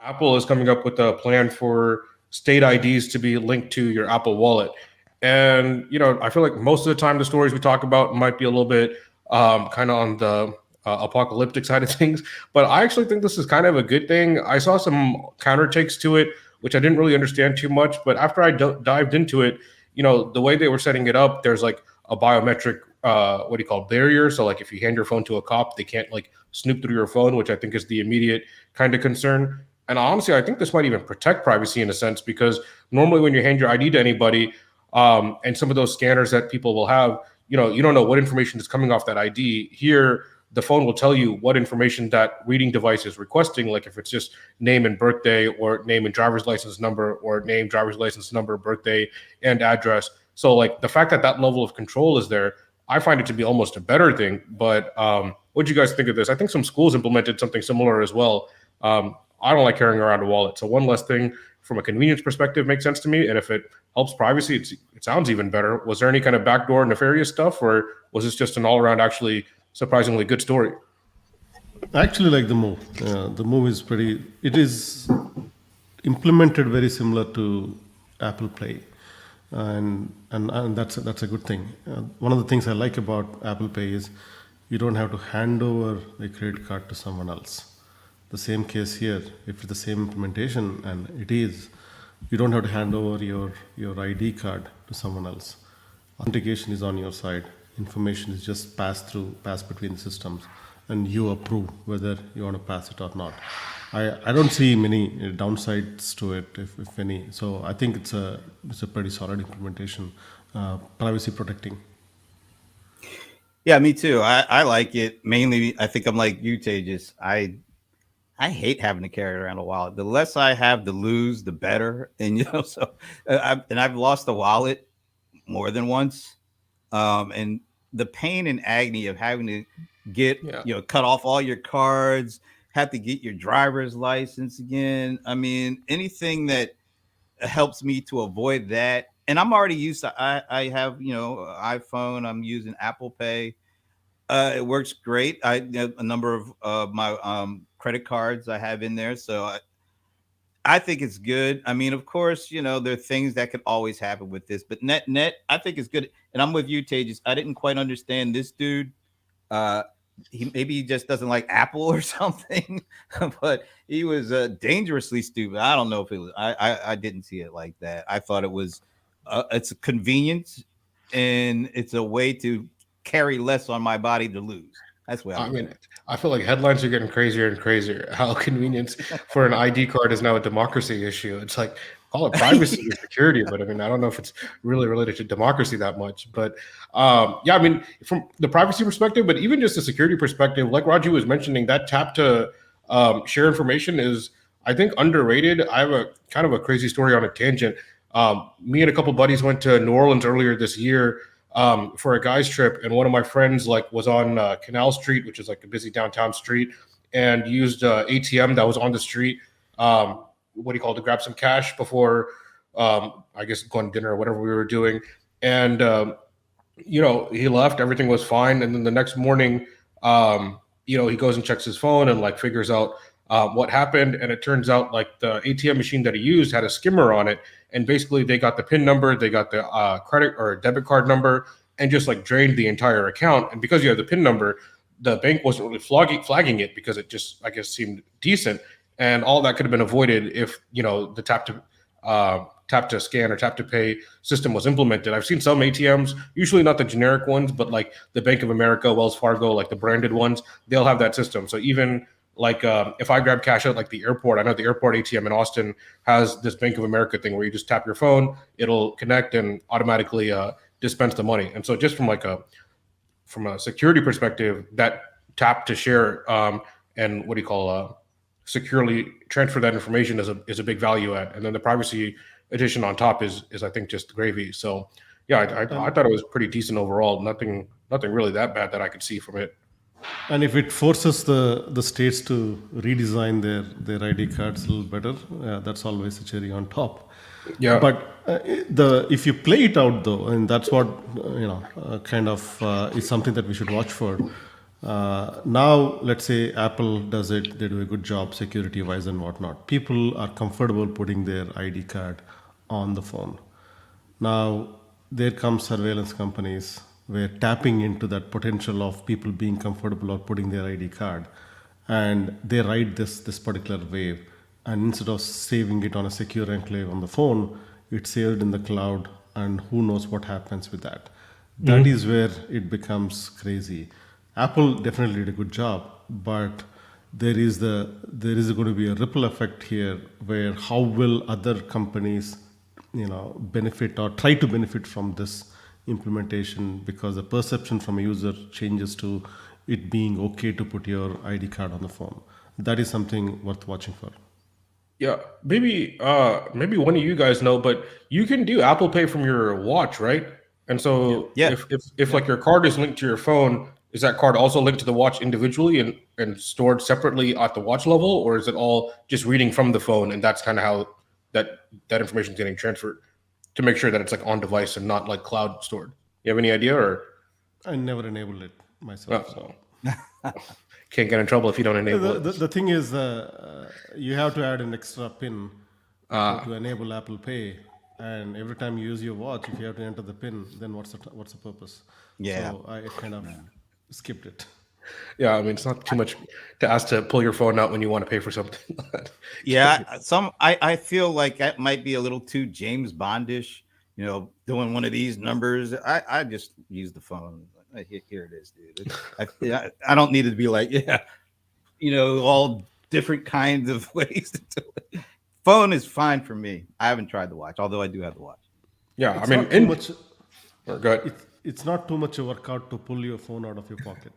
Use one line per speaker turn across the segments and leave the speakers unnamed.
Apple is coming up with a plan for state IDs to be linked to your Apple Wallet. And I feel like most of the time the stories we talk about might be a little bit kind of on the apocalyptic side of things, but I actually think this is kind of a good thing. I saw some counter takes to it, which I didn't really understand too much, but after I dived into it, the way they were setting it up, there's like a biometric what do you call it, barrier. So like if you hand your phone to a cop, they can't like snoop through your phone, which I think is the immediate kind of concern. And honestly, I think this might even protect privacy in a sense, because normally when you hand your ID to anybody, and some of those scanners that people will have, you don't know what information is coming off that ID. Here, the phone will tell you what information that reading device is requesting, like if it's just name and birthday, or name and driver's license number, or name, driver's license number, birthday, and address. So like the fact that that level of control is there, I find it to be almost a better thing. But what do you guys think of this? I think some schools implemented something similar as well. I don't like carrying around a wallet. So one less thing from a convenience perspective makes sense to me. And if it helps privacy, it sounds even better. Was there any kind of backdoor nefarious stuff, or was this just an all around actually surprisingly good story?
I actually like the move. The move is pretty. It is implemented very similar to Apple Pay, and that's a good thing. One of the things I like about Apple Pay is you don't have to hand over a credit card to someone else. The same case here, if it's the same implementation, and it is, you don't have to hand over your ID card to someone else. Authentication is on your side. Information is just passed between the systems, and you approve whether you want to pass it or not. I don't see many downsides to it, if any. So I think it's a pretty solid implementation, privacy protecting.
Yeah, me too. I like it mainly. I think I'm like you, Tejas. I hate having to carry around a wallet. The less I have to lose, the better. And so I've lost a wallet more than once. And the pain and agony of having to get cut off all your cards, have to get your driver's license again. I mean, anything that helps me to avoid that. And I'm already used to. I have iPhone. I'm using Apple Pay. It works great. A number of my credit cards I have in there, so I think it's good. I mean, of course, there are things that could always happen with this, but net, I think it's good. And I'm with you, Tejas. I didn't quite understand this dude. He just doesn't like Apple or something, but he was dangerously stupid. I don't know if it was. I didn't see it like that. I thought it was. It's a convenience, and it's a way to carry less on my body to lose. That's what
I mean, I feel like headlines are getting crazier and crazier. How convenience for an ID card is now a democracy issue. It's like, call it privacy or security, but I mean, I don't know if it's really related to democracy that much. But yeah, I mean, from the privacy perspective, but even just the security perspective, like Raju was mentioning, that tap to share information is, I think, underrated. I have a kind of a crazy story on a tangent. Me and a couple buddies went to New Orleans earlier this year for a guys trip, and one of my friends was on Canal Street, which is like a busy downtown street, and used ATM that was on the street. What do you call it, to grab some cash before I guess going to dinner or whatever we were doing. And he left, everything was fine, and then the next morning he goes and checks his phone and figures out what happened, and it turns out the ATM machine that he used had a skimmer on it, and basically they got the PIN number, they got the credit or debit card number, and just drained the entire account. And because you have the PIN number, the bank wasn't really flagging it because it just, I guess, seemed decent, and all that could have been avoided if the tap to scan or tap to pay system was implemented. I've seen some ATMs, usually not the generic ones, but the Bank of America, Wells Fargo, the branded ones, they'll have that system. So even if I grab cash at the airport, I know the airport ATM in Austin has this Bank of America thing where you just tap your phone, it'll connect and automatically dispense the money. And so just from a security perspective, that tap to share and what do you call securely transfer that information is a big value add. And then the privacy addition on top is I think just gravy. So yeah, I thought it was pretty decent overall. Nothing really that bad that I could see from it.
And if it forces the states to redesign their ID cards a little better, that's always a cherry on top.
Yeah.
But if you play it out though, and that's what kind of is something that we should watch for. Now, let's say Apple does it, they do a good job security wise and whatnot. People are comfortable putting their ID card on the phone. Now, there come surveillance companies where tapping into that potential of people being comfortable or putting their ID card, and they ride this particular wave. And instead of saving it on a secure enclave on the phone, it's saved in the cloud, and who knows what happens with that. That is where it becomes crazy. Apple definitely did a good job, but there is going to be a ripple effect here where how will other companies benefit or try to benefit from this implementation, because the perception from a user changes to it being okay to put your ID card on the phone. That is something worth watching for.
Yeah, maybe one of you guys know, but you can do Apple Pay from your watch, right? And so
Yeah.
if like your card is linked to your phone, is that card also linked to the watch individually and stored separately at the watch level, or is it all just reading from the phone and that's kind of how that information is getting transferred to make sure that it's like on device and not like cloud stored? You have any idea, or
I never enabled it myself. So.
Can't get in trouble if you don't enable it?
The thing is, you have to add an extra pin to enable Apple Pay, and every time you use your watch, if you have to enter the pin, then what's the purpose?
Yeah.
So I kind of skipped it.
Yeah, I mean, it's not too much to ask to pull your phone out when you want to pay for something.
Yeah, I feel like that might be a little too James Bondish, doing one of these numbers. I just use the phone. Here it is, dude. I don't need it to be like, all different kinds of ways to do it. Phone is fine for me. I haven't tried the watch, although I do have the watch.
Yeah,
It's
I mean,
not too much.
go ahead.
It's not too much a workout to pull your phone out of your pocket.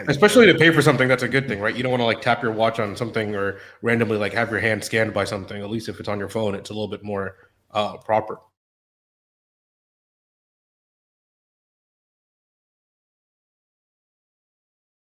Especially to pay for something, that's a good thing, right? You don't want to like tap your watch on something or randomly like have your hand scanned by something. At least if it's on your phone, it's a little bit more proper.